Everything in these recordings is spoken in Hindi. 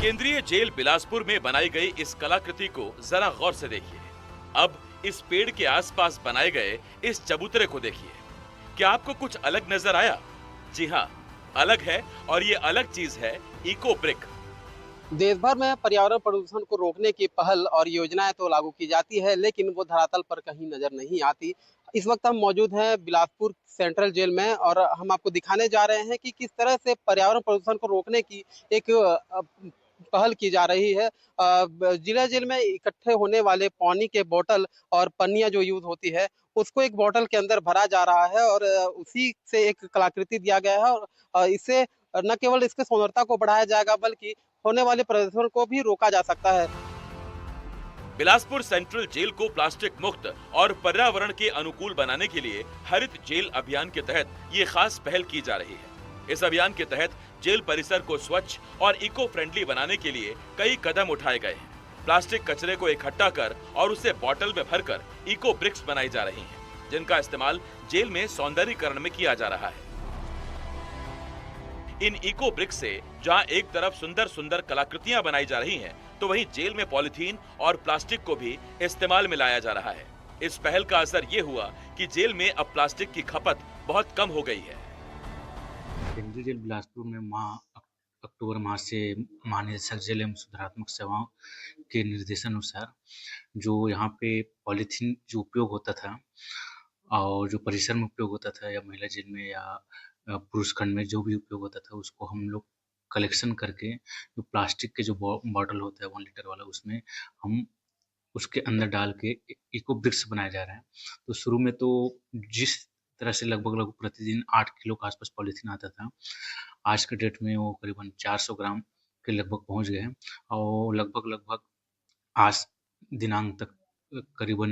केंद्रीय जेल बिलासपुर में बनाई गई इस कलाकृति को जरा गौर से देखिए। अब इस पेड़ के आसपास बनाए गए इस चबूतरे को देखिए। क्या आपको कुछ अलग नजर आया? जी हाँ, अलग है, और ये अलग चीज है इको ब्रिक। देश भर में पर्यावरण प्रदूषण को रोकने की पहल और योजनाएं तो लागू की जाती है, लेकिन वो धरातल पर कहीं नजर नहीं आती। इस वक्त हम मौजूद हैं बिलासपुर सेंट्रल जेल में और हम आपको दिखाने जा रहे हैं कि किस तरह से पर्यावरण प्रदूषण को रोकने की एक पहल की जा रही है। जिला जेल में इकट्ठे होने वाले पानी के बोतल और पन्नियां जो यूज होती है, उसको एक बोतल के अंदर भरा जा रहा है और उसी से एक कलाकृति दिया गया है। और इससे न केवल इसके सौंदर्यता को बढ़ाया जाएगा, बल्कि होने वाले प्रदूषण को भी रोका जा सकता है। बिलासपुर सेंट्रल जेल को प्लास्टिक मुक्त और पर्यावरण के अनुकूल बनाने के लिए हरित जेल अभियान के तहत ये खास पहल की जा रही है। इस अभियान के तहत जेल परिसर को स्वच्छ और इको फ्रेंडली बनाने के लिए कई कदम उठाए गए हैं। प्लास्टिक कचरे को इकट्ठा कर और उसे बोतल में भरकर इको ब्रिक्स बनाई जा रही हैं, जिनका इस्तेमाल जेल में सौंदर्यीकरण में किया जा रहा है। इन इको ब्रिक्स से जहां एक तरफ सुंदर सुंदर कलाकृतियां बनाई जा रही हैं, तो वहीं जेल में पॉलिथीन और प्लास्टिक को भी इस्तेमाल में लाया जा रहा है। इस पहल का असर ये हुआ कि जेल में अब प्लास्टिक की खपत बहुत कम हो गई है। केंद्रीय जेल बिलासपुर में अक्टूबर माह से महानिदेशक जेल एवं सुधारात्मक सेवाओं के निर्देशानुसार जो यहाँ पे पॉलीथीन जो उपयोग होता था और जो परिसर में उपयोग होता था, या महिला जेल में या पुरुष खंड में जो भी उपयोग होता था, उसको हम लोग कलेक्शन करके जो प्लास्टिक के जो बॉटल होता है 1 लीटर वाला, उसमें हम उसके अंदर डाल के इको ब्रिक्स बनाया जा रहा है। तो शुरू में तो जिस तरह से लगभग प्रतिदिन 8 किलो के आसपास पॉलीथीन आता था, आज के डेट में वो करीबन 400 ग्राम के लगभग पहुंच गए हैं और लगभग आज दिनांक तक करीबन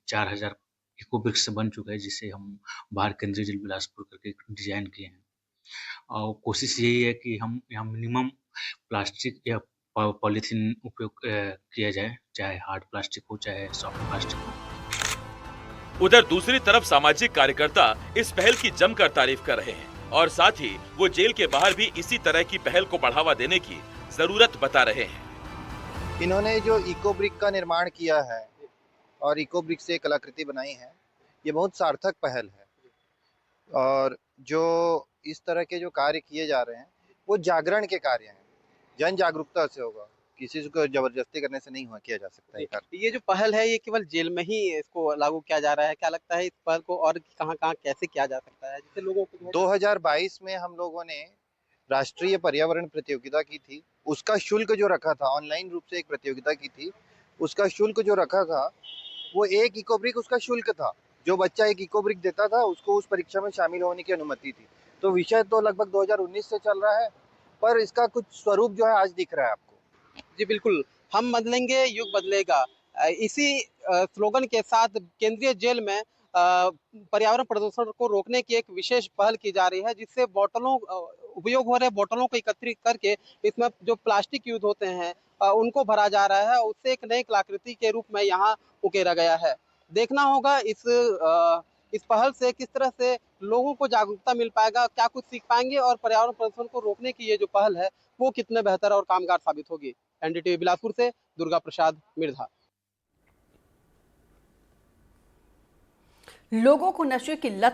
4000 इको ब्रिक्स बन चुका है, जिसे हम बाहर केंद्रीय जेल बिलासपुर करके डिजाइन किए हैं। और कोशिश यही है कि हम यहाँ मिनिमम प्लास्टिक या पॉलीथीन उपयोग किया जाए, चाहे हार्ड प्लास्टिक हो चाहे सॉफ्ट प्लास्टिक हो। उधर दूसरी तरफ सामाजिक कार्यकर्ता इस पहल की जमकर तारीफ कर रहे हैं और साथ ही वो जेल के बाहर भी इसी तरह की पहल को बढ़ावा देने की जरूरत बता रहे हैं। इन्होंने जो इको ब्रिक का निर्माण किया है और इको ब्रिक से कलाकृति बनाई है, ये बहुत सार्थक पहल है। और जो इस तरह के जो कार्य किए जा रहे हैं, वो जागरण के कार्य हैं, जन जागरूकता से होगा, किसी को जबरदस्ती करने से नहीं किया जा सकता है। ये जो पहल है, ये केवल जेल में ही इसको लागू किया जा रहा है? क्या लगता है इस पहल को और कहाँ-कहाँ कैसे किया जा सकता है, जिससे लोगों को 2022 में हम लोगों ने राष्ट्रीय पर्यावरण प्रतियोगिता की थी। उसका शुल्क जो रखा था, ऑनलाइन रूप से एक प्रतियोगिता की थी, उसका शुल्क जो रखा था वो एक इको ब्रिक उसका शुल्क था। जो बच्चा एक इको ब्रिक देता था, उसको उस परीक्षा में शामिल होने की अनुमति थी। तो विषय तो लगभग 2019 से चल रहा है, पर इसका कुछ स्वरूप जो है आज दिख रहा है आपको। जी बिल्कुल, हम बदलेंगे, युग बदलेगा। इसी स्लोगन के साथ केंद्रीय जेल में पर्यावरण प्रदूषण को रोकने की एक विशेष पहल की जा रही है, जिससे उपयोग हो रहे बोतलों को एकत्रित करके इसमें जो प्लास्टिक यूज होते हैं, उनको भरा जा रहा है। उससे एक नई कलाकृति के रूप में यहाँ उकेरा गया है। देखना होगा इस पहल से किस तरह से लोगों को जागरूकता मिल पाएगा, क्या कुछ सीख पाएंगे और पर्यावरण प्रदूषण को रोकने की ये जो पहल है, वो कितने बेहतर और कामगार साबित होगी। एनडीटीवी बिलासपुर से दुर्गा प्रसाद मिर्धा। लोगों को नशे की लत